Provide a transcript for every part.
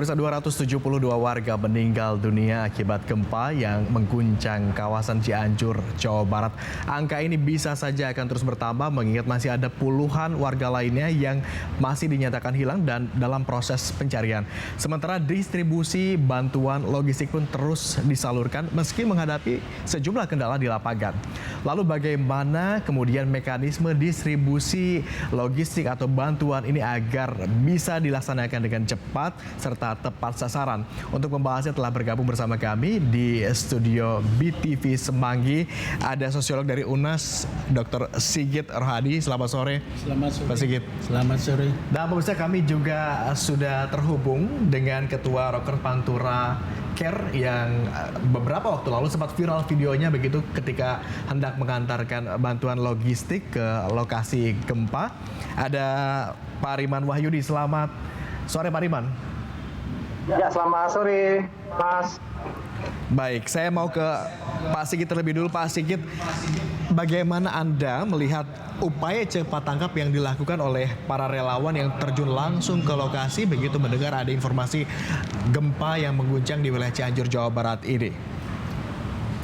Pemirsa, 272 warga meninggal dunia akibat gempa yang mengguncang kawasan Cianjur, Jawa Barat. Angka ini bisa saja akan terus bertambah mengingat masih ada puluhan warga lainnya yang masih dinyatakan hilang dan dalam proses pencarian. Sementara distribusi bantuan logistik pun terus disalurkan meski menghadapi sejumlah kendala di lapangan. Lalu bagaimana kemudian mekanisme distribusi logistik atau bantuan ini agar bisa dilaksanakan dengan cepat serta tepat sasaran? Untuk membahasnya telah bergabung bersama kami di studio BTV Semanggi ada sosiolog dari UNAS, Dr. Sigit Rohadi. Selamat sore. Selamat sore. Pak Sigit. Selamat sore. Dan pemirsa, kami juga sudah terhubung dengan Ketua Roker Pantura Care yang beberapa waktu lalu sempat viral videonya begitu ketika hendak mengantarkan bantuan logistik ke lokasi gempa. Ada Pak Riman Wahyudi. Selamat sore Pak Riman. Ya, selamat sore, Mas. Baik, saya mau ke Pak Sigit terlebih dulu. Pak Sigit, bagaimana Anda melihat upaya cepat tangkap yang dilakukan oleh para relawan yang terjun langsung ke lokasi begitu mendengar ada informasi gempa yang mengguncang di wilayah Cianjur, Jawa Barat ini?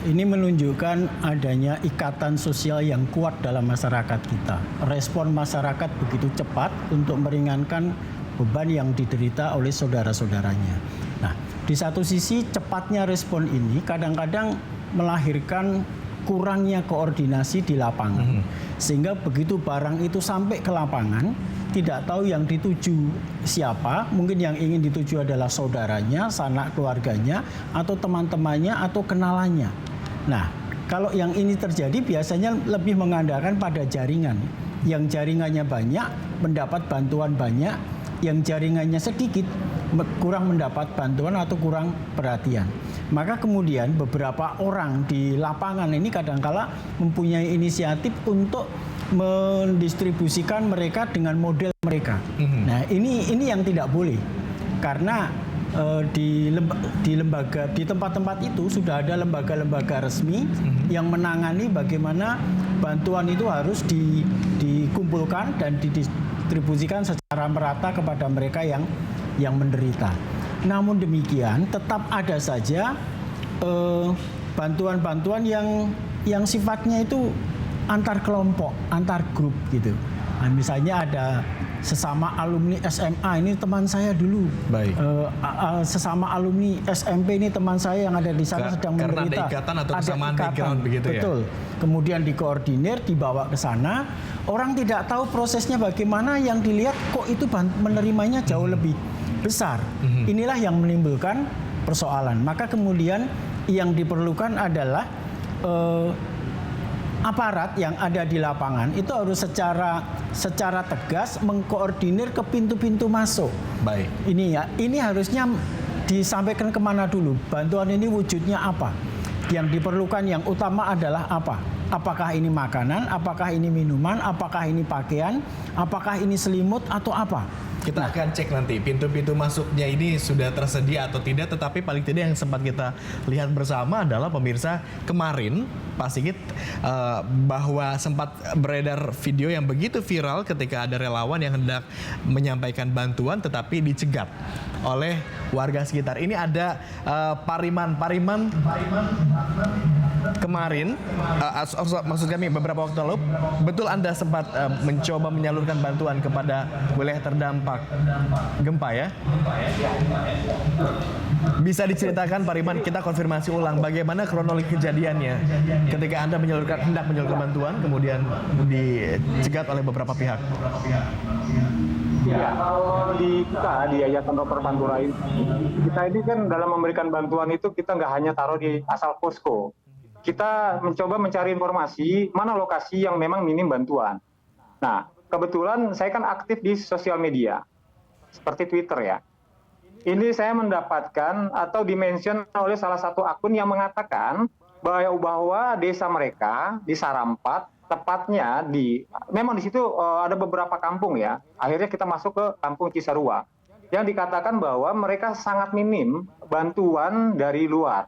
Ini menunjukkan adanya ikatan sosial yang kuat dalam masyarakat kita. Respon masyarakat begitu cepat untuk meringankan beban yang diderita oleh saudara-saudaranya. Nah, di satu sisi cepatnya respon ini kadang-kadang melahirkan kurangnya koordinasi di lapangan. Sehingga begitu barang itu sampai ke lapangan, tidak tahu yang dituju siapa, mungkin yang ingin dituju adalah saudaranya, sanak keluarganya, atau teman-temannya, atau kenalannya. Nah, kalau yang ini terjadi biasanya lebih mengandalkan pada jaringan. Yang jaringannya banyak, mendapat bantuan banyak, yang jaringannya sedikit, kurang mendapat bantuan atau kurang perhatian. Maka kemudian beberapa orang di lapangan ini kadangkala mempunyai inisiatif untuk mendistribusikan mereka dengan model mereka. Nah, ini yang tidak boleh. Karena di tempat-tempat itu sudah ada lembaga-lembaga resmi yang menangani bagaimana bantuan itu harus dikumpulkan dan didistribusikan secara merata kepada mereka yang menderita. Namun demikian tetap ada saja bantuan-bantuan yang sifatnya itu antar kelompok, antar grup gitu. Nah, misalnya ada sesama alumni SMA, ini teman saya dulu. Baik. Sesama alumni SMP, ini teman saya yang ada di sana sedang menderita. Karena ada ikatan atau kesamaan background begitu ya? Betul. Kemudian dikoordinir, dibawa ke sana. Orang tidak tahu prosesnya bagaimana, yang dilihat kok itu menerimanya jauh lebih besar. Inilah yang menimbulkan persoalan. Maka kemudian yang diperlukan adalah aparat yang ada di lapangan itu harus secara tegas mengkoordinir ke pintu-pintu masuk. Baik. Ini harusnya disampaikan kemana dulu. Bantuan ini wujudnya apa? Yang diperlukan yang utama adalah apa? Apakah ini makanan? Apakah ini minuman? Apakah ini pakaian? Apakah ini selimut atau apa? Kita akan cek nanti pintu-pintu masuknya ini sudah tersedia atau tidak, tetapi paling tidak yang sempat kita lihat bersama adalah pemirsa kemarin Pak Sigit bahwa sempat beredar video yang begitu viral ketika ada relawan yang hendak menyampaikan bantuan tetapi dicegat oleh warga sekitar. Ini ada Pariman kemarin, maksud kami beberapa waktu lalu, betul Anda sempat mencoba menyalurkan bantuan kepada wilayah terdampak gempa ya? Bisa diceritakan Pak Riman, kita konfirmasi ulang bagaimana kronologi kejadiannya ketika Anda hendak menyalurkan bantuan kemudian dicegat oleh beberapa pihak. Ya, kalau di Yayasan Roker Pantura ini, kita ini kan dalam memberikan bantuan itu kita nggak hanya taruh di asal posko. Kita mencoba mencari informasi mana lokasi yang memang minim bantuan. Nah, kebetulan saya kan aktif di sosial media, seperti Twitter ya. Ini saya mendapatkan atau dimention oleh salah satu akun yang mengatakan bahwa desa mereka di Sarampat tepatnya memang di situ ada beberapa kampung ya. Akhirnya kita masuk ke kampung Cisarua yang dikatakan bahwa mereka sangat minim bantuan dari luar.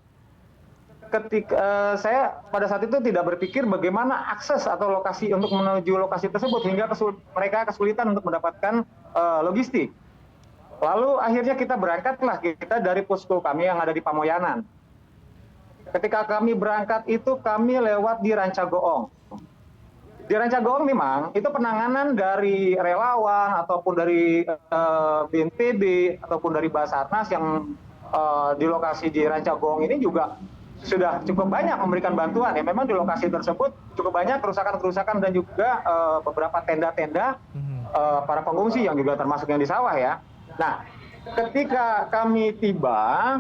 Saya pada saat itu tidak berpikir bagaimana akses atau lokasi untuk menuju lokasi tersebut hingga mereka kesulitan untuk mendapatkan logistik. Lalu akhirnya kita berangkatlah dari posko kami yang ada di Pamoyanan. Ketika kami berangkat itu kami lewat di Rancagoong. Di Rancagoong memang itu penanganan dari relawan ataupun dari BNPB ataupun dari Basarnas yang di lokasi di Rancagoong ini juga sudah cukup banyak memberikan bantuan ya. Memang di lokasi tersebut cukup banyak kerusakan-kerusakan dan juga beberapa tenda-tenda para pengungsi yang juga termasuk yang di sawah ya. Nah, ketika kami tiba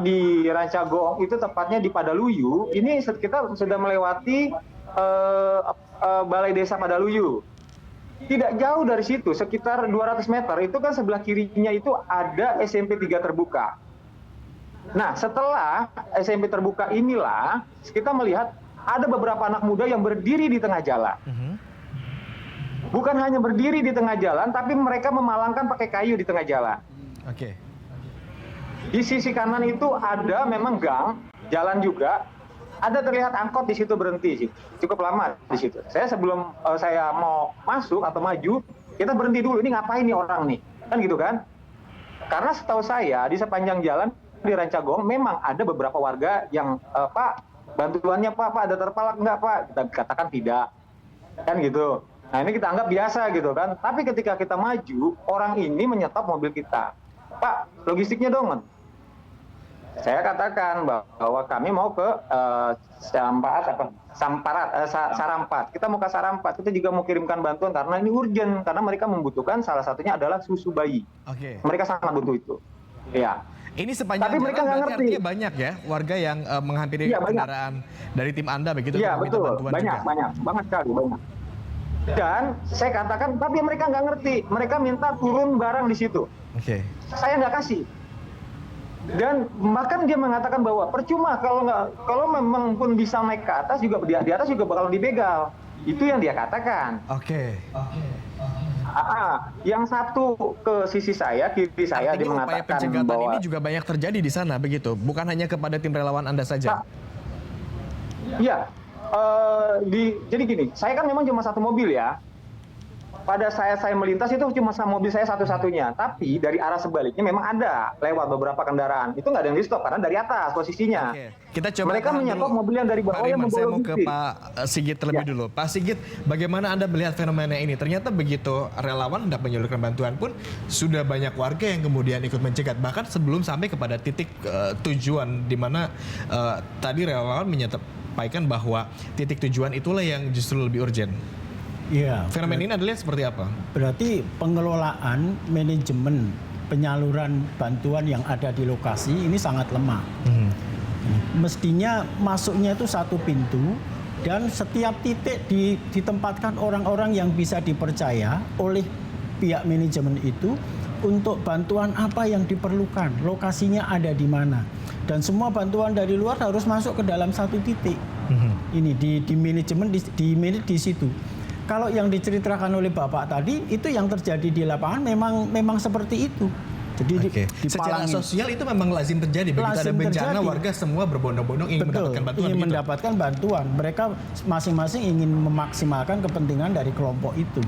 di Rancagoong itu tepatnya di Padaluyu, ini kita sudah melewati Balai Desa Padaluyu. Tidak jauh dari situ, sekitar 200 meter, itu kan sebelah kirinya itu ada SMP 3 terbuka. Nah, setelah SMP terbuka inilah, kita melihat ada beberapa anak muda yang berdiri di tengah jalan. Bukan hanya berdiri di tengah jalan, tapi mereka memalangkan pakai kayu di tengah jalan. Oke. Di sisi kanan itu ada memang gang, jalan juga. Ada terlihat angkot di situ berhenti sih. Cukup lama di situ. Sebelum saya mau masuk atau maju, kita berhenti dulu. Ini ngapain nih orang nih? Kan gitu kan? Karena setahu saya di sepanjang jalan di Rancagoong memang ada beberapa warga yang Pak, bantuannya Pak ada terpalak enggak Pak? Kita katakan tidak. Kan gitu. Nah, ini kita anggap biasa gitu kan. Tapi ketika kita maju, orang ini menyetop mobil kita. Pak, logistiknya dong, Man. Saya katakan bahwa kami mau ke Sarampat. Kita mau ke Sarampat. Kita juga mau kirimkan bantuan karena ini urgent. Karena mereka membutuhkan salah satunya adalah susu bayi. Oke. Mereka sangat butuh itu. Ya. Ini sepanjang Tapi mereka jalan nggak berarti ngerti. artinya banyak ya warga yang menghampiri Iya, banyak. kendaraan dari tim Anda begitu Iya, untuk meminta betul. bantuan Banyak sekali, banyak. Dan saya katakan, tapi mereka nggak ngerti. Mereka minta turun barang di situ. Oke. Saya nggak kasih. Dan bahkan dia mengatakan bahwa percuma kalau memang pun bisa naik ke atas juga di atas juga bakal dibegal. Itu yang dia katakan. Oke. Yang satu ke sisi saya, kiri saya, dia Artinya upaya mengatakan pencegahan bahwa ini juga banyak terjadi di sana begitu, bukan hanya kepada tim relawan Anda saja. Iya. Jadi gini, saya kan memang cuma satu mobil ya. Pada saya melintas itu cuma mobil saya satu-satunya. Tapi dari arah sebaliknya memang ada lewat beberapa kendaraan. Itu nggak ada yang di stop karena dari atas posisinya. Oke. Kita coba Mereka menyetop mobil yang dari bawah Pak yang Riman, membawa saya mau ke logistik. Pak Sigit terlebih dulu. Pak Sigit, bagaimana Anda melihat fenomena ini? Ternyata begitu relawan hendak menyalurkan bantuan pun sudah banyak warga yang kemudian ikut mencegat. Bahkan sebelum sampai kepada titik tujuan di mana tadi relawan menyampaikan bahwa titik tujuan itulah yang justru lebih urgent. Iya. Fenomena ini Anda lihat seperti apa? Berarti pengelolaan manajemen penyaluran bantuan yang ada di lokasi ini sangat lemah. Mestinya masuknya itu satu pintu dan setiap titik ditempatkan orang-orang yang bisa dipercaya oleh pihak manajemen itu untuk bantuan apa yang diperlukan, lokasinya ada di mana. Dan semua bantuan dari luar harus masuk ke dalam satu titik. Ini di manajemen di situ. Kalau yang diceritakan oleh Bapak tadi itu yang terjadi di lapangan memang seperti itu. Jadi secara sosial itu memang lazim terjadi. Begitu ada bencana warga semua berbondong-bondong ingin mendapatkan bantuan. Ingin mendapatkan bantuan. Mereka masing-masing ingin memaksimalkan kepentingan dari kelompok itu.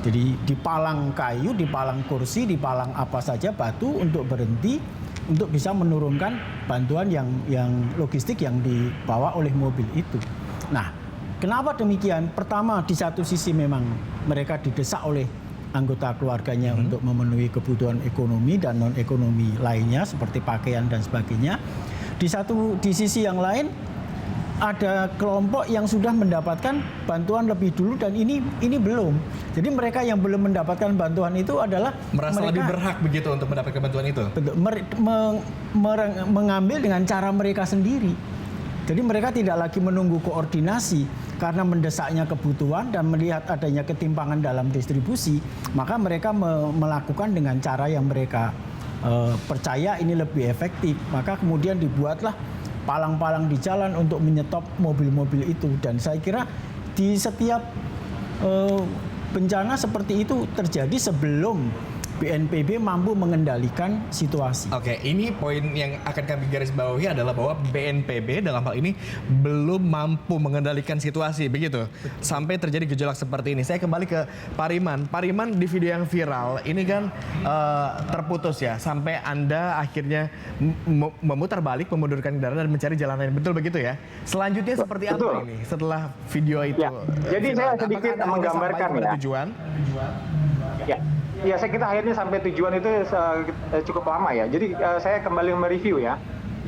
Jadi dipalang kayu, dipalang kursi, dipalang apa saja batu untuk berhenti untuk bisa menurunkan bantuan yang logistik yang dibawa oleh mobil itu. Nah, kenapa demikian? Pertama, di satu sisi memang mereka didesak oleh anggota keluarganya untuk memenuhi kebutuhan ekonomi dan non-ekonomi lainnya seperti pakaian dan sebagainya. Di sisi yang lain ada kelompok yang sudah mendapatkan bantuan lebih dulu dan ini belum. Jadi mereka yang belum mendapatkan bantuan itu adalah merasa lebih berhak begitu untuk mendapatkan bantuan itu. Mengambil dengan cara mereka sendiri. Jadi mereka tidak lagi menunggu koordinasi karena mendesaknya kebutuhan dan melihat adanya ketimpangan dalam distribusi, maka mereka melakukan dengan cara yang mereka percaya ini lebih efektif. Maka kemudian dibuatlah palang-palang di jalan untuk menyetop mobil-mobil itu. Dan saya kira di setiap bencana seperti itu terjadi sebelum BNPB mampu mengendalikan situasi. Oke, ini poin yang akan kami garis bawahi adalah bahwa BNPB dalam hal ini belum mampu mengendalikan situasi, begitu? Sampai terjadi gejolak seperti ini. Saya kembali ke Pak Riman. Pak Riman, di video yang viral ini kan terputus ya, sampai Anda akhirnya memutar balik, memundurkan kendaraan dan mencari jalan lain. Betul begitu ya? Selanjutnya seperti apa ini setelah video itu? Ya, jadi saya sedikit menggambarkan ya. Tujuan? Ya, kita akhirnya sampai tujuan itu cukup lama ya. Jadi saya kembali mereview ya.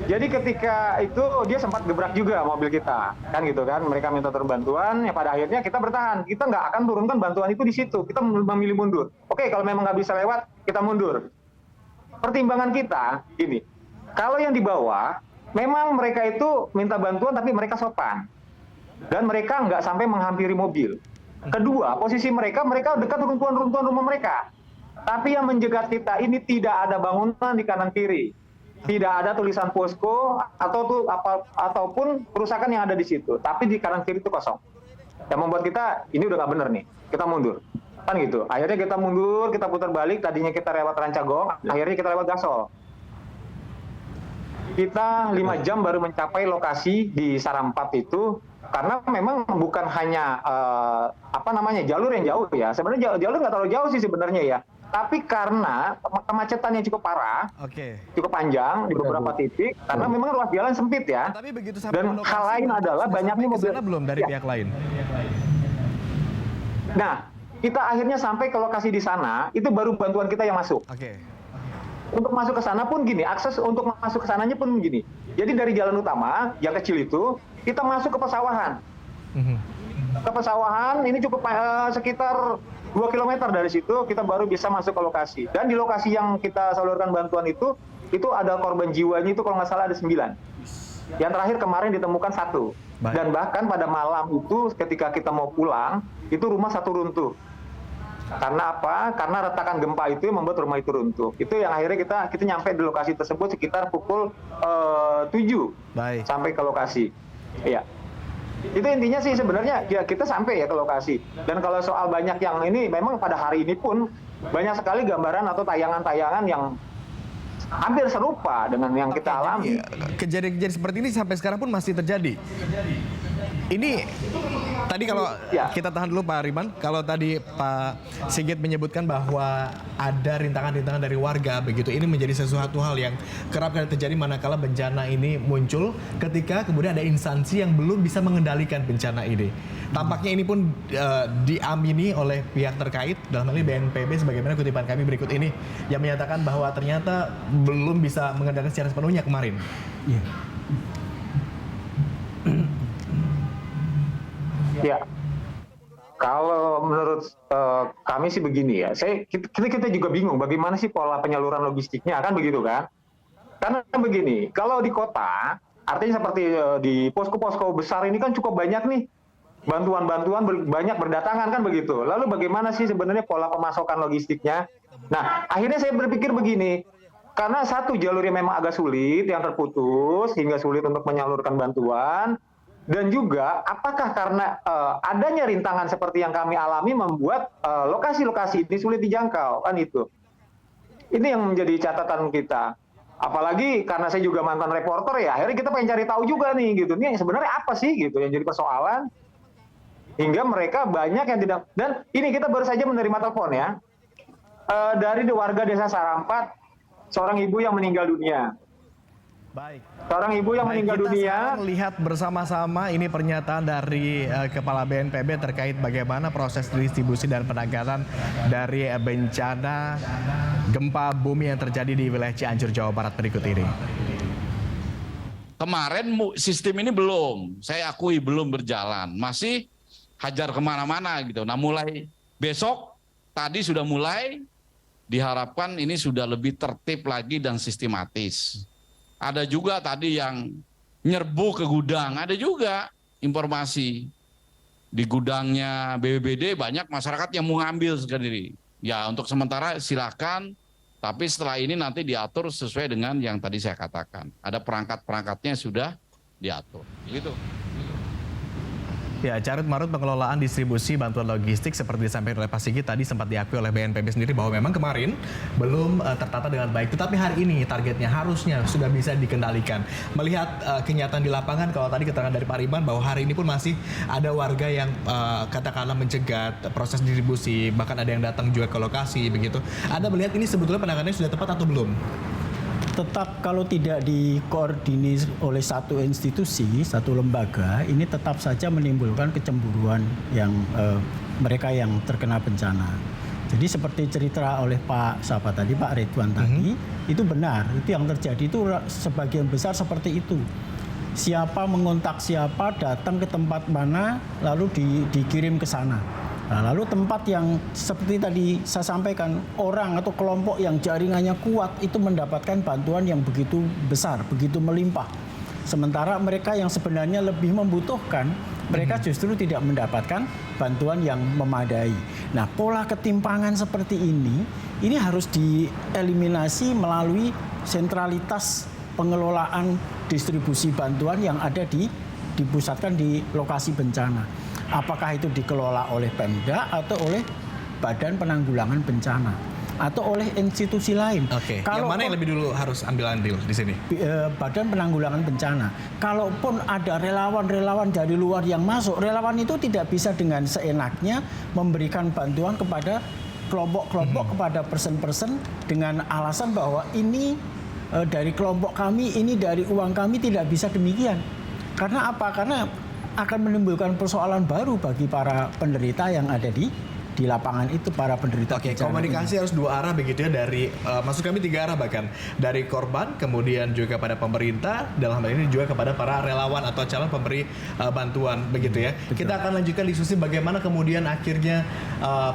Jadi ketika itu dia sempat gebrak juga mobil kita, kan gitu kan. Mereka minta turun bantuan, ya pada akhirnya kita bertahan. Kita nggak akan turunkan bantuan itu di situ. Kita memilih mundur. Oke, kalau memang nggak bisa lewat, kita mundur. Pertimbangan kita gini, kalau yang di bawah, memang mereka itu minta bantuan tapi mereka sopan. Dan mereka nggak sampai menghampiri mobil. Kedua, posisi mereka dekat runtuhan-runtuhan rumah mereka. Tapi yang menjegat kita ini tidak ada bangunan di kanan kiri, tidak ada tulisan posko ataupun kerusakan yang ada di situ. Tapi di kanan kiri itu kosong. Yang membuat kita ini udah nggak bener nih, kita mundur, kan gitu. Akhirnya kita mundur, kita putar balik. Tadinya kita lewat Rancagong, akhirnya kita lewat Gasol. Kita 5 jam baru mencapai lokasi di Sarampat itu. Karena memang bukan hanya jalur yang jauh ya. Sebenarnya jalur nggak terlalu jauh sih sebenarnya ya. Tapi karena kemacetannya cukup parah, cukup panjang di beberapa titik, karena memang ruas jalan sempit ya. Tapi begitu sampai dan hal lain adalah banyaknya mobil. Belum dari pihak lain. Nah, kita akhirnya sampai ke lokasi di sana, itu baru bantuan kita yang masuk. Untuk masuk ke sana pun gini, akses untuk masuk ke sananya pun gini. Jadi dari jalan utama yang kecil itu, kita masuk ke pesawahan. Ke pesawahan ini cukup sekitar 2 km dari situ kita baru bisa masuk ke lokasi. Dan di lokasi yang kita salurkan bantuan itu ada korban jiwanya itu kalau nggak salah ada 9. Yang terakhir kemarin ditemukan 1. Dan bahkan pada malam itu ketika kita mau pulang, itu rumah 1 runtuh. Karena apa? Karena retakan gempa itu yang membuat rumah itu runtuh. Itu yang akhirnya kita nyampe di lokasi tersebut sekitar pukul 7 sampai ke lokasi. Iya. Itu intinya sih sebenarnya ya kita sampai ya ke lokasi. Dan kalau soal banyak yang ini memang pada hari ini pun banyak sekali gambaran atau tayangan-tayangan yang hampir serupa dengan yang kita alami. Kejadian-kejadian seperti ini sampai sekarang pun masih terjadi. Ini tadi kalau kita tahan dulu Pak Riman, kalau tadi Pak Sigit menyebutkan bahwa ada rintangan-rintangan dari warga begitu, ini menjadi sesuatu hal yang kerap kali terjadi manakala bencana ini muncul ketika kemudian ada instansi yang belum bisa mengendalikan bencana ini. Tampaknya ini pun diamini oleh pihak terkait, dalam hal ini BNPB sebagaimana kutipan kami berikut ini yang menyatakan bahwa ternyata belum bisa mengendalikan secara sepenuhnya kemarin. Ya, kalau menurut kami sih begini ya, kita juga bingung bagaimana sih pola penyaluran logistiknya, kan begitu kan? Karena begini, kalau di kota, artinya seperti di posko-posko besar ini kan cukup banyak nih, bantuan-bantuan banyak berdatangan kan begitu. Lalu bagaimana sih sebenarnya pola pemasokan logistiknya? Nah, akhirnya saya berpikir begini, karena satu jalurnya memang agak sulit, yang terputus, hingga sulit untuk menyalurkan bantuan, dan juga apakah karena adanya rintangan seperti yang kami alami membuat lokasi-lokasi ini sulit dijangkau, kan itu. Ini yang menjadi catatan kita. Apalagi karena saya juga mantan reporter ya, akhirnya kita pengen cari tahu juga nih gitu. Ini sebenarnya apa sih gitu yang jadi persoalan. Hingga mereka banyak yang tidak, dan ini kita baru saja menerima telepon ya. Dari warga desa Sarampat, seorang ibu yang meninggal dunia. Seorang ibu yang meninggal dunia. Kita lihat bersama-sama ini pernyataan dari Kepala BNPB terkait bagaimana proses distribusi dan penanganan dari bencana gempa bumi yang terjadi di wilayah Cianjur, Jawa Barat berikut ini. Kemarin sistem ini belum, saya akui belum berjalan, masih hajar kemana-mana gitu. Nah mulai besok, tadi sudah mulai, diharapkan ini sudah lebih tertib lagi dan sistematis. Ada juga tadi yang nyerbu ke gudang, ada juga informasi di gudangnya BPBD banyak masyarakat yang mau ngambil sendiri. Ya untuk sementara silakan Tapi setelah ini nanti diatur sesuai dengan yang tadi saya katakan. Ada perangkat-perangkatnya sudah diatur. Gitu. Ya, carut marut pengelolaan distribusi bantuan logistik seperti disampaikan oleh Pak Sigit tadi sempat diakui oleh BNPB sendiri bahwa memang kemarin belum tertata dengan baik. Tetapi hari ini targetnya harusnya sudah bisa dikendalikan. Melihat kenyataan di lapangan, kalau tadi keterangan dari Pak Riman bahwa hari ini pun masih ada warga yang katakanlah mencegat proses distribusi, bahkan ada yang datang juga ke lokasi begitu. Anda melihat ini sebetulnya penanganannya sudah tepat atau belum? Tetap kalau tidak dikoordinir oleh satu institusi, satu lembaga, ini tetap saja menimbulkan kecemburuan yang mereka yang terkena bencana. Jadi seperti cerita oleh Pak Ridwan tadi, itu benar. Itu yang terjadi itu sebagian besar seperti itu. Siapa mengontak siapa, datang ke tempat mana, lalu dikirim ke sana. Nah, lalu tempat yang seperti tadi saya sampaikan, orang atau kelompok yang jaringannya kuat itu mendapatkan bantuan yang begitu besar, begitu melimpah. Sementara mereka yang sebenarnya lebih membutuhkan, mereka justru tidak mendapatkan bantuan yang memadai. Nah, pola ketimpangan seperti ini harus dieliminasi melalui sentralitas pengelolaan distribusi bantuan yang ada dipusatkan di lokasi bencana. Apakah itu dikelola oleh Pemda atau oleh Badan Penanggulangan Bencana atau oleh institusi lain. Oke. Yang mana yang lebih dulu harus ambil andil di sini? Badan Penanggulangan Bencana. Kalaupun ada relawan-relawan dari luar yang masuk, relawan itu tidak bisa dengan seenaknya memberikan bantuan kepada kelompok-kelompok, kepada person-person dengan alasan bahwa ini dari kelompok kami, ini dari uang kami, tidak bisa demikian. Karena apa? Karena akan menimbulkan persoalan baru bagi para penderita yang ada di lapangan itu, para penderita. Oke, komunikasi harus dua arah begitu ya, dari maksud kami tiga arah bahkan, dari korban kemudian juga pada pemerintah, dalam hal ini juga kepada para relawan atau calon pemberi bantuan begitu ya. Betul. Kita akan lanjutkan diskusi bagaimana kemudian akhirnya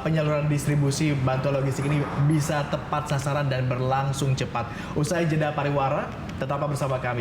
penyaluran distribusi bantuan logistik ini bisa tepat sasaran dan berlangsung cepat. Usai jeda pariwara, tetaplah bersama kami.